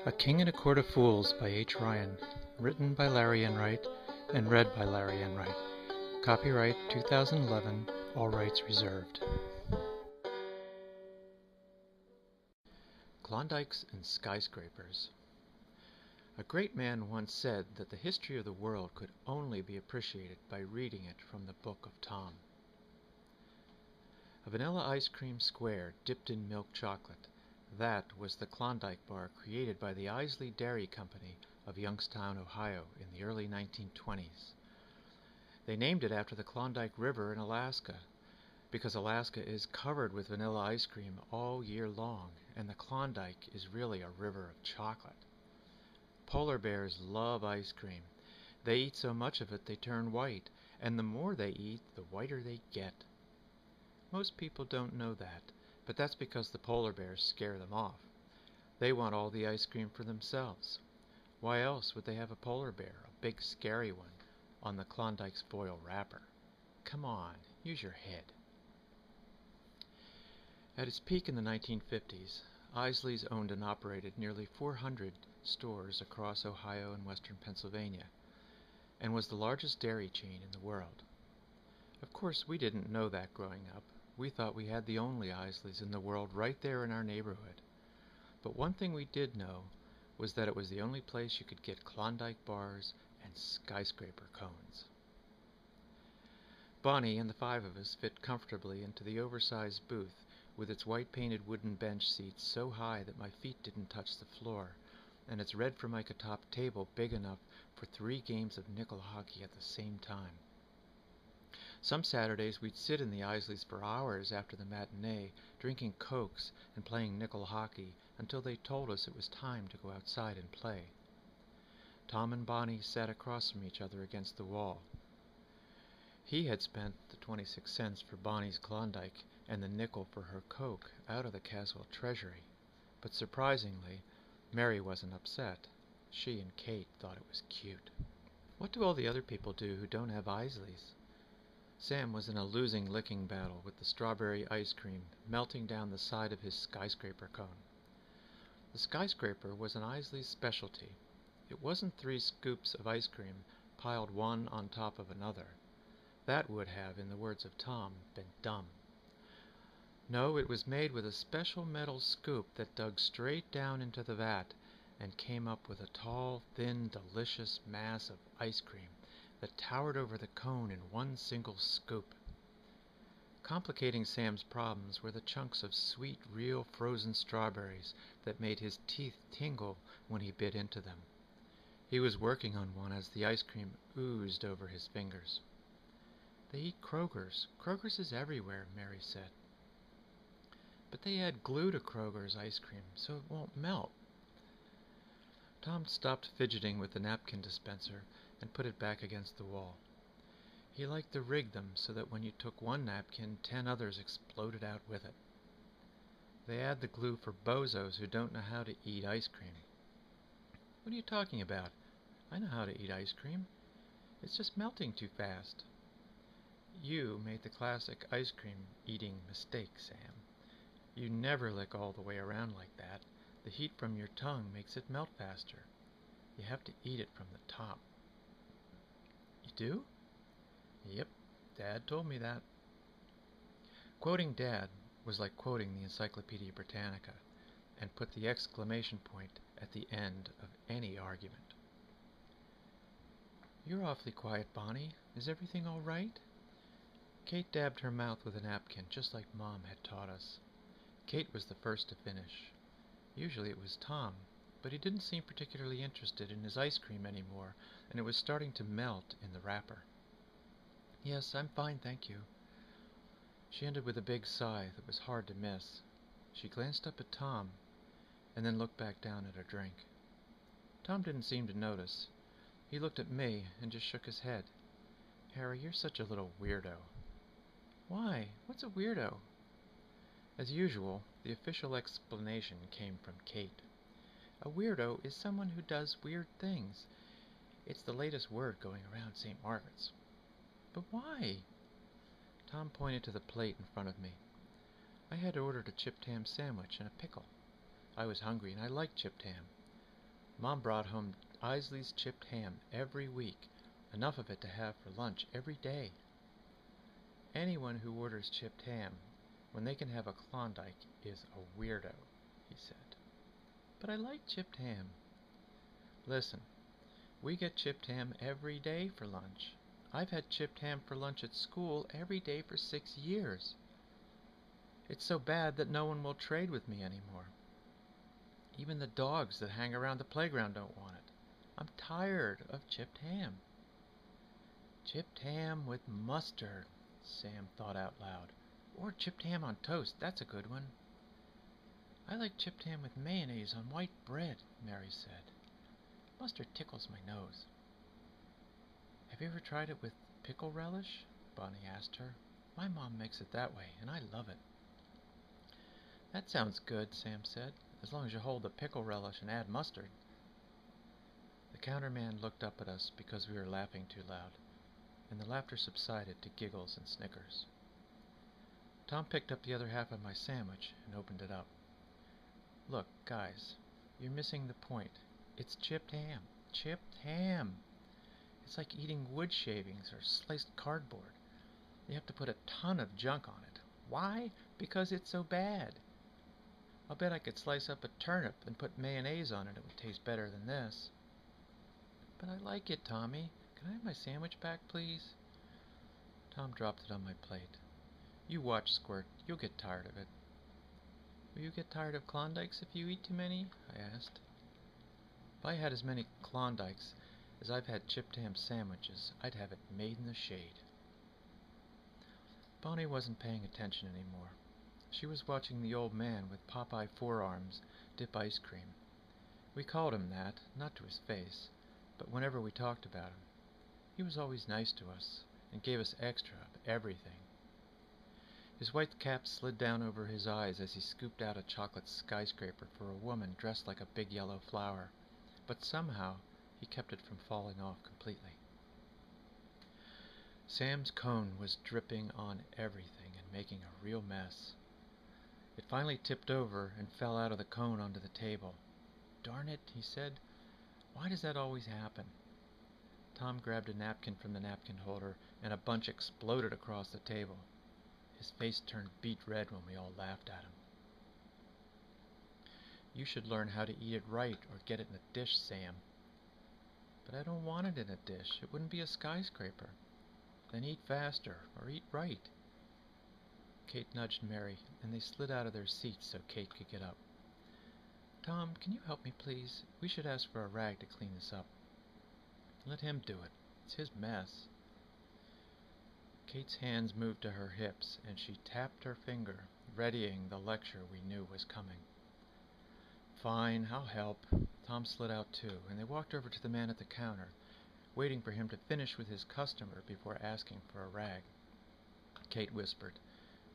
A King and a Court of Fools by H. Ryan. Written by Larry Enright and read by Larry Enright. Copyright 2011, all rights reserved. Klondikes and Skyscrapers. A great man once said that the history of the world could only be appreciated by reading it from the Book of Tom. A vanilla ice cream square dipped in milk chocolate. That was the Klondike bar created by the Isley Dairy Company of Youngstown, Ohio in the early 1920s. They named it after the Klondike River in Alaska, because Alaska is covered with vanilla ice cream all year long, and the Klondike is really a river of chocolate. Polar bears love ice cream. They eat so much of it they turn white, and the more they eat, the whiter they get. Most people don't know that, but that's because the polar bears scare them off. They want all the ice cream for themselves. Why else would they have a polar bear, a big scary one, on the Klondike's foil wrapper? Come on, use your head. At its peak in the 1950s, Isley's owned and operated nearly 400 stores across Ohio and western Pennsylvania, and was the largest dairy chain in the world. Of course, we didn't know that growing up. We thought we had the only Isleys in the world right there in our neighborhood. But one thing we did know was that it was the only place you could get Klondike bars and skyscraper cones. Bonnie and the five of us fit comfortably into the oversized booth with its white-painted wooden bench seats so high that my feet didn't touch the floor, and its red formica top table big enough for 3 games of nickel hockey at the same time. Some Saturdays we'd sit in the Isleys for hours after the matinee, drinking Cokes and playing nickel hockey until they told us it was time to go outside and play. Tom and Bonnie sat across from each other against the wall. He had spent the 26 cents for Bonnie's Klondike and the nickel for her Coke out of the Caswell treasury, but surprisingly, Mary wasn't upset. She and Kate thought it was cute. What do all the other people do who don't have Isleys? Sam was in a losing licking battle with the strawberry ice cream melting down the side of his skyscraper cone. The skyscraper was an Isley's specialty. It wasn't 3 scoops of ice cream piled one on top of another. That would have, in the words of Tom, been dumb. No, it was made with a special metal scoop that dug straight down into the vat and came up with a tall, thin, delicious mass of ice cream that towered over the cone in one single scoop. Complicating Sam's problems were the chunks of sweet, real frozen strawberries that made his teeth tingle when he bit into them. He was working on one as the ice cream oozed over his fingers. They eat Kroger's. Kroger's is everywhere, Mary said. But they add glue to Kroger's ice cream so it won't melt. Tom stopped fidgeting with the napkin dispenser and put it back against the wall. He liked to rig them so that when you took one napkin, 10 others exploded out with it. They add the glue for bozos who don't know how to eat ice cream. What are you talking about? I know how to eat ice cream. It's just melting too fast. You made the classic ice cream eating mistake, Sam. You never lick all the way around like that. The heat from your tongue makes it melt faster. You have to eat it from the top. You do? Yep, Dad told me that. Quoting Dad was like quoting the Encyclopedia Britannica, and put the exclamation point at the end of any argument. You're awfully quiet, Bonnie. Is everything all right? Kate dabbed her mouth with a napkin, just like Mom had taught us. Kate was the first to finish. Usually it was Tom, but he didn't seem particularly interested in his ice cream anymore, and it was starting to melt in the wrapper. Yes, I'm fine, thank you. She ended with a big sigh that was hard to miss. She glanced up at Tom, and then looked back down at her drink. Tom didn't seem to notice. He looked at me and just shook his head. Harry, you're such a little weirdo. Why? What's a weirdo? As usual, the official explanation came from Kate. A weirdo is someone who does weird things. It's the latest word going around St. Margaret's. But why? Tom pointed to the plate in front of me. I had ordered a chipped ham sandwich and a pickle. I was hungry and I liked chipped ham. Mom brought home Isley's chipped ham every week, enough of it to have for lunch every day. Anyone who orders chipped ham when they can have a Klondike is a weirdo, he said. But I like chipped ham. Listen, we get chipped ham every day for lunch. I've had chipped ham for lunch at school every day for 6 years. It's so bad that no one will trade with me anymore. Even the dogs that hang around the playground don't want it. I'm tired of chipped ham. Chipped ham with mustard, Sam thought out loud. Or chipped ham on toast, that's a good one. I like chipped ham with mayonnaise on white bread, Mary said. Mustard tickles my nose. Have you ever tried it with pickle relish? Bonnie asked her. My mom makes it that way, and I love it. That sounds good, Sam said, as long as you hold the pickle relish and add mustard. The counterman looked up at us because we were laughing too loud, and the laughter subsided to giggles and snickers. Tom picked up the other half of my sandwich and opened it up. Look, guys, you're missing the point. It's chipped ham. Chipped ham. It's like eating wood shavings or sliced cardboard. You have to put a ton of junk on it. Why? Because it's so bad. I'll bet I could slice up a turnip and put mayonnaise on it. It would taste better than this. But I like it, Tommy. Can I have my sandwich back, please? Tom dropped it on my plate. You watch, Squirt. You'll get tired of it. Will you get tired of Klondikes if you eat too many? I asked. If I had as many Klondikes as I've had chipped ham sandwiches, I'd have it made in the shade. Bonnie wasn't paying attention anymore. She was watching the old man with Popeye forearms dip ice cream. We called him that, not to his face, but whenever we talked about him. He was always nice to us and gave us extra of everything. His white cap slid down over his eyes as he scooped out a chocolate skyscraper for a woman dressed like a big yellow flower, but somehow he kept it from falling off completely. Sam's cone was dripping on everything and making a real mess. It finally tipped over and fell out of the cone onto the table. Darn it, he said. Why does that always happen? Tom grabbed a napkin from the napkin holder, and a bunch exploded across the table. His face turned beet red when we all laughed at him. You should learn how to eat it right or get it in a dish, Sam. But I don't want it in a dish. It wouldn't be a skyscraper. Then eat faster, or eat right. Kate nudged Mary, and they slid out of their seats so Kate could get up. Tom, can you help me, please? We should ask for a rag to clean this up. Let him do it. It's his mess. Kate's hands moved to her hips, and she tapped her finger, readying the lecture we knew was coming. Fine, I'll help. Tom slid out too, and they walked over to the man at the counter, waiting for him to finish with his customer before asking for a rag. Kate whispered,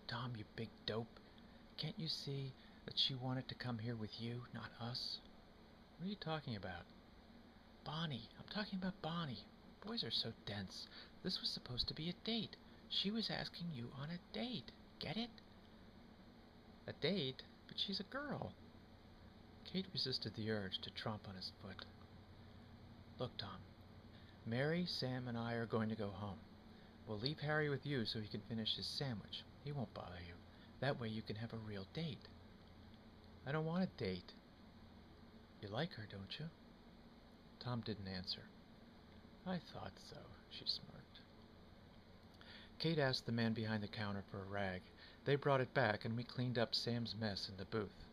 Tom, you big dope. Can't you see that she wanted to come here with you, not us? What are you talking about? Bonnie. I'm talking about Bonnie. Boys are so dense. This was supposed to be a date. She was asking you on a date. Get it? A date? But she's a girl. Kate resisted the urge to tromp on his foot. Look, Tom. Mary, Sam, and I are going to go home. We'll leave Harry with you so he can finish his sandwich. He won't bother you. That way you can have a real date. I don't want a date. You like her, don't you? Tom didn't answer. I thought so, she smirked. Kate asked the man behind the counter for a rag. They brought it back, and we cleaned up Sam's mess in the booth.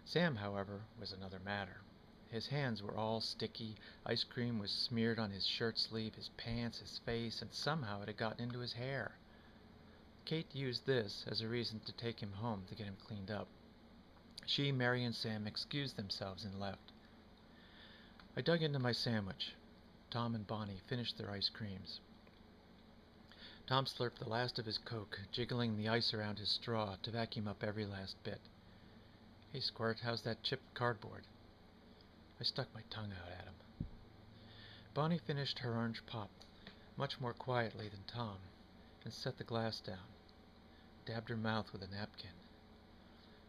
Sam, however, was another matter. His hands were all sticky, ice cream was smeared on his shirt sleeve, his pants, his face, and somehow it had gotten into his hair. Kate used this as a reason to take him home to get him cleaned up. She, Mary, and Sam excused themselves and left. I dug into my sandwich. Tom and Bonnie finished their ice creams. Tom slurped the last of his Coke, jiggling the ice around his straw to vacuum up every last bit. Hey, Squirt, how's that chipped cardboard? I stuck my tongue out at him. Bonnie finished her orange pop, much more quietly than Tom, and set the glass down, dabbed her mouth with a napkin.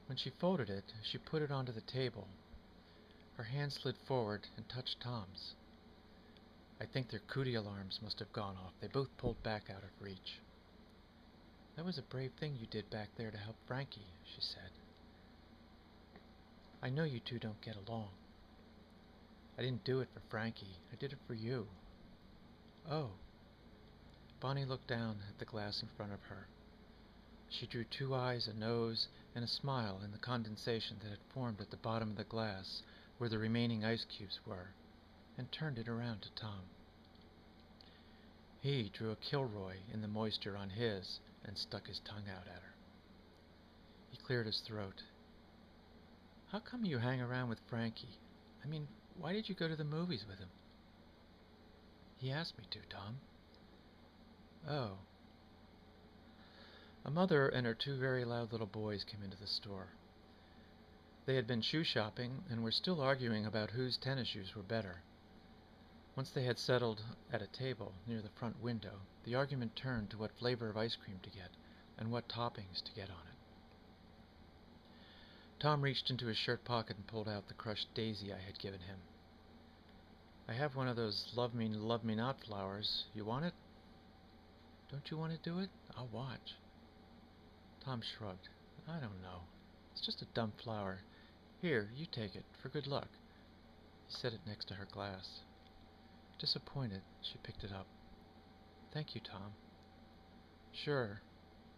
When she folded it, she put it onto the table. Her hand slid forward and touched Tom's. I think their cootie alarms must have gone off. They both pulled back out of reach. That was a brave thing you did back there to help Frankie, she said. I know you two don't get along. I didn't do it for Frankie. I did it for you. Oh. Bonnie looked down at the glass in front of her. She drew 2 eyes, a nose, and a smile in the condensation that had formed at the bottom of the glass where the remaining ice cubes were, and turned it around to Tom. He drew a Kilroy in the moisture on his and stuck his tongue out at her. He cleared his throat. How come you hang around with Frankie? I mean, why did you go to the movies with him? He asked me to, Tom. Oh. A mother and her 2 very loud little boys came into the store. They had been shoe shopping and were still arguing about whose tennis shoes were better. Once they had settled at a table near the front window, the argument turned to what flavor of ice cream to get and what toppings to get on it. Tom reached into his shirt pocket and pulled out the crushed daisy I had given him. I have one of those love me not flowers. You want it? Don't you want to do it? I'll watch. Tom shrugged. I don't know. It's just a dumb flower. Here, you take it, for good luck. He set it next to her glass. Disappointed, she picked it up. Thank you, Tom. Sure.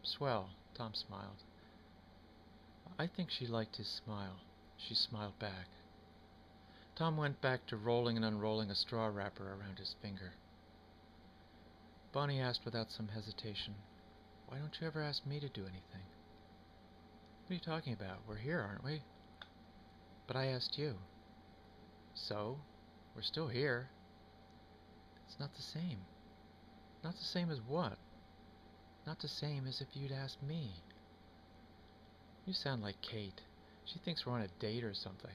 Swell, Tom smiled. I think she liked his smile. She smiled back. Tom went back to rolling and unrolling a straw wrapper around his finger. Bonnie asked without some hesitation, Why don't you ever ask me to do anything? What are you talking about? We're here, aren't we? But I asked you. So? We're still here. It's not the same. Not the same as what? Not the same as if you'd asked me. You sound like Kate. She thinks we're on a date or something.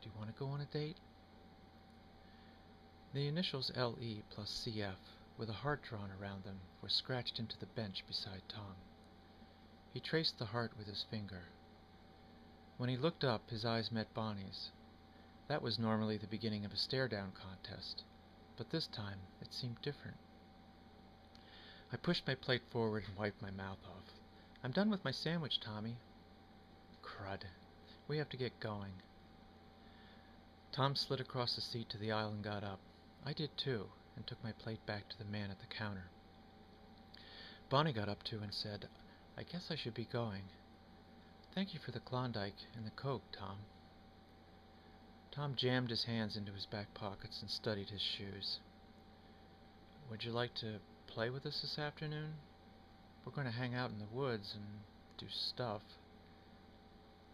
Do you want to go on a date? The initials LE plus CF, with a heart drawn around them, were scratched into the bench beside Tom. He traced the heart with his finger. When he looked up, his eyes met Bonnie's. That was normally the beginning of a stare-down contest, but this time it seemed different. I pushed my plate forward and wiped my mouth off. I'm done with my sandwich, Tommy. Crud. We have to get going. Tom slid across the seat to the aisle and got up. I did too, and took my plate back to the man at the counter. Bonnie got up too and said, I guess I should be going. Thank you for the Klondike and the Coke, Tom. Tom jammed his hands into his back pockets and studied his shoes. Would you like to play with us this afternoon? We're going to hang out in the woods and do stuff.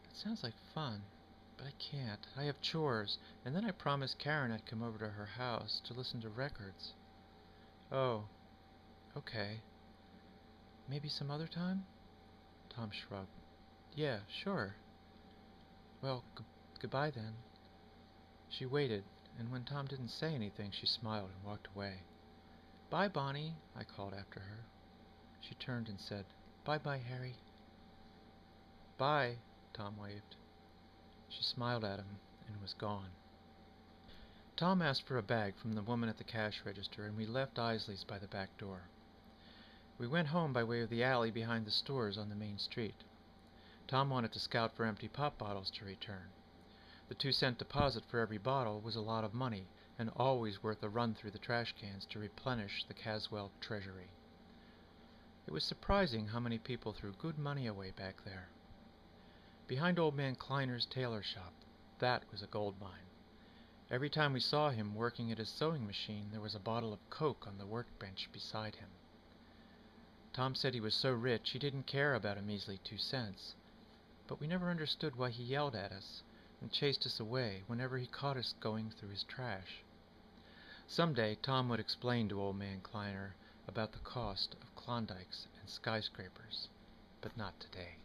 It sounds like fun, but I can't. I have chores, and then I promised Karen I'd come over to her house to listen to records. Oh, okay. Maybe some other time? Tom shrugged. Yeah, sure. Well, goodbye then. She waited, and when Tom didn't say anything, she smiled and walked away. Bye, Bonnie, I called after her. She turned and said, Bye-bye, Harry. Bye, Tom waved. She smiled at him and was gone. Tom asked for a bag from the woman at the cash register, and we left Isley's by the back door. We went home by way of the alley behind the stores on the main street. Tom wanted to scout for empty pop bottles to return. The 2-cent deposit for every bottle was a lot of money, and always worth a run through the trash cans to replenish the Caswell treasury. It was surprising how many people threw good money away back there. Behind old man Kleiner's tailor shop, that was a gold mine. Every time we saw him working at his sewing machine, there was a bottle of Coke on the workbench beside him. Tom said he was so rich he didn't care about a measly 2 cents, but we never understood why he yelled at us and chased us away whenever he caught us going through his trash. Someday Tom would explain to old man Kleiner about the cost of Klondikes and skyscrapers, but not today.